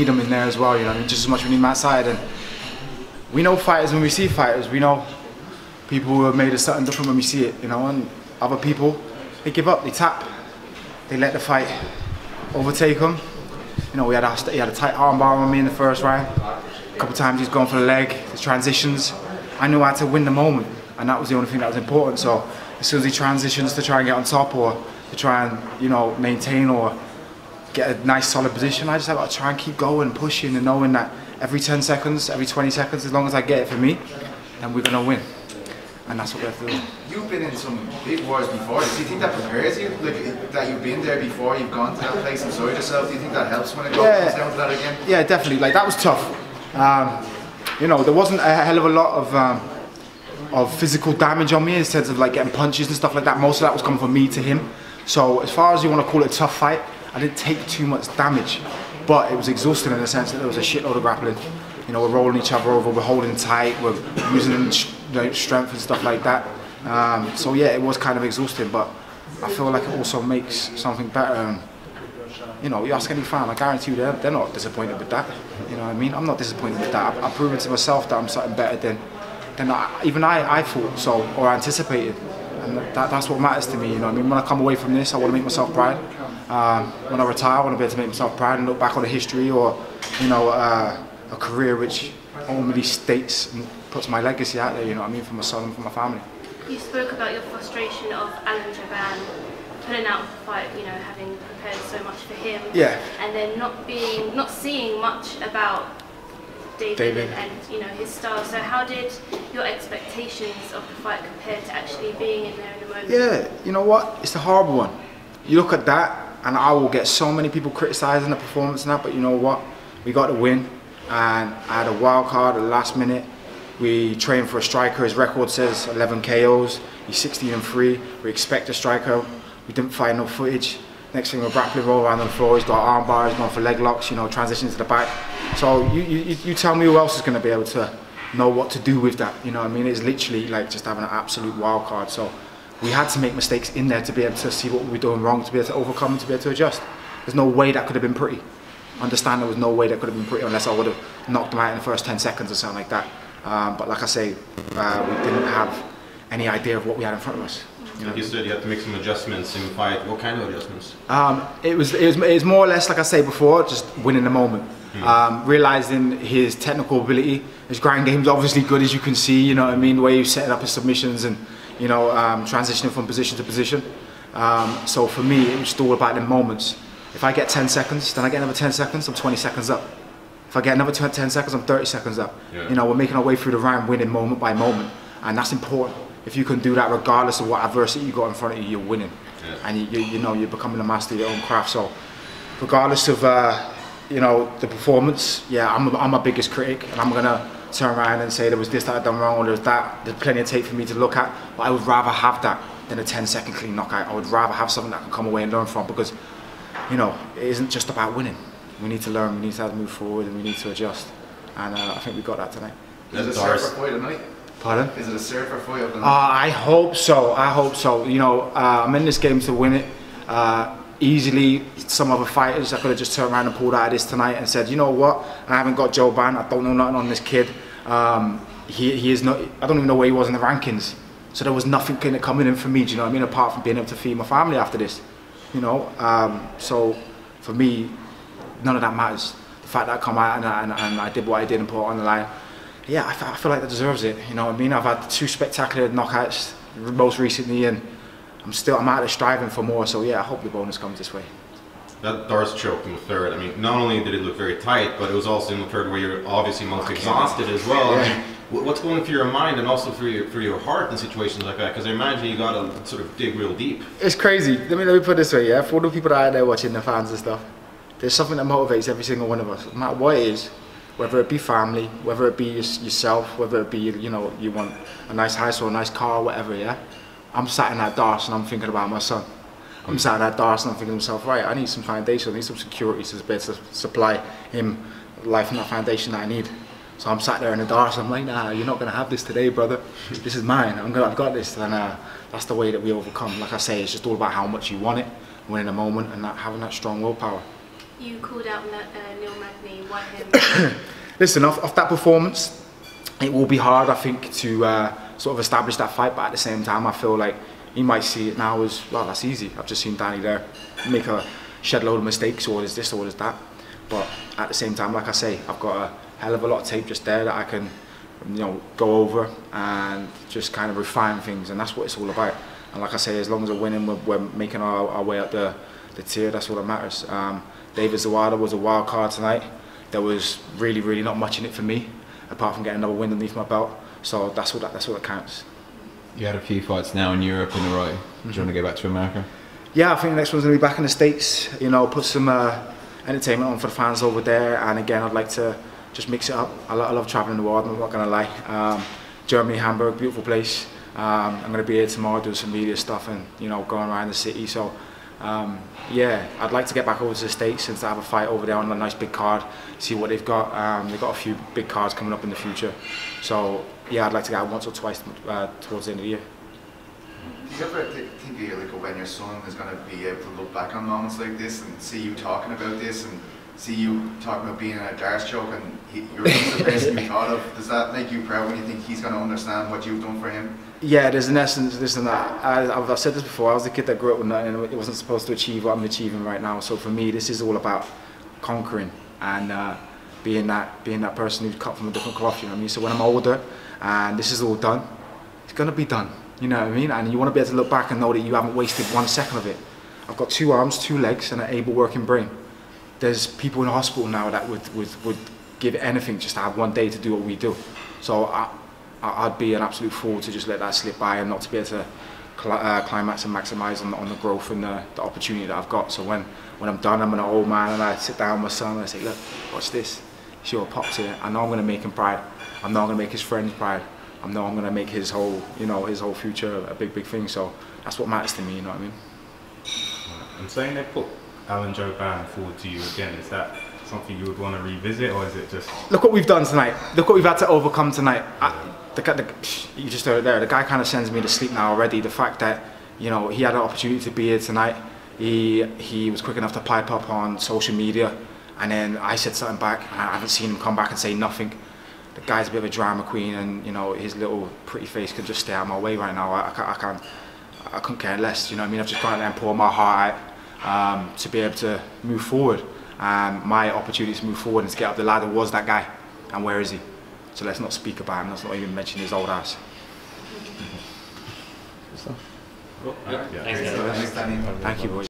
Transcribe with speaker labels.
Speaker 1: need them in there as well, you know what I mean? Just as much as we need them outside. And we know fighters when we see fighters. We know people who have made a certain different when we see it, you know, and other people, they give up, they tap. They let the fight overtake them. You know, he had a tight armbar on me in the first round. A couple times he's gone for the leg, the transitions. I knew I had to win the moment, and that was the only thing that was important. So as soon as he transitions to try and get on top or to try and, you know, maintain or get a nice solid position, I just have to try and keep going, pushing, and knowing that every 10 seconds, every 20 seconds, as long as I get it for me, then we're gonna win. And that's what we have to do.
Speaker 2: You've been in some big wars before. Do you think that prepares you? Like, that you've been there before, you've gone to that place inside yourself? Do you think that helps when it comes down to that again?
Speaker 1: Yeah, definitely. Like, that was tough. You know, there wasn't a hell of a lot of physical damage on me in the sense of like getting punches and stuff like that. Most of that was coming from me to him. So as far as you want to call it a tough fight, I didn't take too much damage. But it was exhausting in the sense that there was a shitload of grappling. You know, we're rolling each other over, we're holding tight, we're using strength and stuff like that. So yeah, it was kind of exhausting, but I feel like it also makes something better. And, you know, you ask any fan, I guarantee you they're not disappointed with that. You know what I mean? I'm not disappointed with that. I've proven to myself that I'm something better than even I thought so or anticipated. And that's what matters to me, you know what I mean? When I come away from this, I want to make myself proud. When I retire, I want to be able to make myself proud and look back on a history or, you know, a career which ultimately states and puts my legacy out there, you know what I mean, for my son and for my family.
Speaker 3: You spoke about your frustration of Alan Javan pulling out of the fight, you know, having prepared so much for him.
Speaker 1: Yeah.
Speaker 3: And then not seeing much about David and, you know, his style. So how did your expectations of the fight compare to actually being in there in the moment?
Speaker 1: Yeah, you know what? It's the horrible one. You look at that, and I will get so many people criticising the performance and that, but you know what? We got the win, and I had a wild card at the last minute. We trained for a striker. His record says 11 KOs. He's 16-3. We expect a striker. We didn't find no footage. Next thing, we're grappling roll around on the floor. He's got arm bars, going for leg locks, you know, transitions to the back. So you tell me who else is going to be able to know what to do with that. You know what I mean? It's literally like just having an absolute wild card. So we had to make mistakes in there to be able to see what we were doing wrong, to be able to overcome and to be able to adjust. There's no way that could have been pretty. Understand there was no way that could have been pretty unless I would have knocked them out in the first 10 seconds or something like that. But like I say, we didn't have any idea of what we had in front of us. You know?
Speaker 4: You said you had to make some adjustments in the fight. What kind of adjustments?
Speaker 1: It was more or less, like I say before, just winning the moment. Realising his technical ability, his ground game's obviously good, as you can see, you know what I mean, the way he's setting up his submissions and, you know, transitioning from position to position. So for me, it was just all about the moments. If I get 10 seconds, then I get another 10 seconds, I'm 20 seconds up. If I get another 10 seconds, I'm 30 seconds up. Yeah. You know, we're making our way through the round, winning moment by moment, and that's important. If you can do that regardless of what adversity you got in front of you, you're winning. Yeah. And you know, you're becoming a master of your own craft. So regardless of you know, the performance, yeah, I'm my biggest critic, and I'm gonna turn around and say there was this that I've done wrong, or there's that. There's plenty of tape for me to look at, but I would rather have that than a 10-second clean knockout. I would rather have something that I can come away and learn from, because, you know, it isn't just about winning. We need to learn, we need to move forward, and we need to adjust. And I think we got that tonight.
Speaker 2: Is it a surfer fight tonight?
Speaker 1: Pardon?
Speaker 2: Is it a surfer fight tonight?
Speaker 1: I hope so, I hope so. You know, I'm in this game to win it. Easily, some other fighters, I could have just turned around and pulled out of this tonight and said, you know what, I haven't got Joe Ban, I don't know nothing on this kid. He is not, I don't even know where he was in the rankings. So there was nothing kind of coming in for me, do you know what I mean, apart from being able to feed my family after this. You know, so for me, none of that matters. The fact that I come out and I did what I did and put it on the line, yeah, I feel like that deserves it. You know what I mean? I've had 2 spectacular knockouts most recently, and I'm out there striving for more. So yeah, I hope the bonus comes this way.
Speaker 4: That Doris choke in the third, I mean, not only did it look very tight, but it was also in the third where you're obviously most exhausted as well.
Speaker 1: Yeah.
Speaker 4: I mean, what's going through your mind and also through your heart in situations like that? Because I imagine you got to sort of dig real deep.
Speaker 1: It's crazy. Let me put it this way, yeah. For all the people that are out there watching, the fans and stuff, there's something that motivates every single one of us, no matter what it is. Whether it be family, whether it be yourself, whether it be, you know, you want a nice house or a nice car, whatever, yeah. I'm sat in that dark and I'm thinking about my son. I'm sat in that dark and I'm thinking to myself, right, I need some foundation, I need some security to be able to supply him life and that foundation that I need. So I'm sat there in the dark and I'm like, nah, you're not going to have this today, brother. This is mine, I've got this. And that's the way that we overcome. Like I say, it's just all about how much you want it, winning a moment, and having that strong willpower.
Speaker 3: you called out Neil Magny. Why him?
Speaker 1: Listen, off that performance, it will be hard, I think, to sort of establish that fight, but at the same time, I feel like he might see it now as, well, that's easy. I've just seen Danny there make a shed load of mistakes, or there's this, or there's that. But at the same time, like I say, I've got a hell of a lot of tape just there that I can, you know, go over and just kind of refine things, and that's what it's all about. And like I say, as long as we're winning, we're making our way up the tier, that's all that matters. David Zawada was a wild card tonight. There was really not much in it for me, apart from getting another win underneath my belt. So that's what counts.
Speaker 5: You had a few fights now in Europe in a row. Do you want to go back to America?
Speaker 1: Yeah, I think the next one's going to be back in the States. You know, put some entertainment on for the fans over there. And again, I'd like to just mix it up. I love traveling the world, I'm not going to lie. Germany, Hamburg, beautiful place. I'm going to be here tomorrow doing some media stuff and, you know, going around the city. So yeah, I'd like to get back over to the States and to have a fight over there on a nice big card, see what they've got. They've got a few big cards coming up in the future. So yeah, I'd like to get out once or twice towards the end of the year.
Speaker 2: Do you ever think like when your son is going to be able to look back on moments like this and see you talking about this and see you talking about being in a darts choke and you're the person you thought of? Does that make you proud when you think he's going to understand what you've done for him?
Speaker 1: Yeah, there's an essence, this and that. I've said this before, I was the kid that grew up with nothing and it wasn't supposed to achieve what I'm achieving right now. So for me, this is all about conquering and being that person who's cut from a different cloth, you know what I mean? So when I'm older and this is all done, it's going to be done, you know what I mean? And you want to be able to look back and know that you haven't wasted 1 second of it. I've got 2 arms, 2 legs and an able working brain. There's people in the hospital now that would give anything just to have 1 day to do what we do. So I'd be an absolute fool to just let that slip by and not to be able to climax and maximise on the growth and the opportunity that I've got. So when I'm done, I'm an old man and I sit down with my son and I say, look, watch this. See what pops here. I know I'm going to make him proud. I know I'm going to make his friends proud. I know I'm going to make his whole, you know, his whole future a big thing. So that's what matters to me, you know what I mean?
Speaker 6: I'm saying they put Alan Joe Ban forward to you again. Is that something you would want to revisit, or is it just...
Speaker 1: Look what we've done tonight. Look what we've had to overcome tonight. You just heard it there. The guy kind of sends me to sleep now already. The fact that, you know, he had an opportunity to be here tonight. He was quick enough to pipe up on social media, and then I said something back. I haven't seen him come back and say nothing. The guy's a bit of a drama queen, and you know his little pretty face could just stay out of my way right now. I couldn't care less. You know what I mean? I've just gone there and poured my heart out to be able to move forward. And my opportunity to move forward and to get up the ladder was that guy. And where is he? So let's not speak about him. Let's not even mention his old ass.
Speaker 6: Cool. Yeah.
Speaker 2: Thanks, Danny.
Speaker 1: Thank you, boys.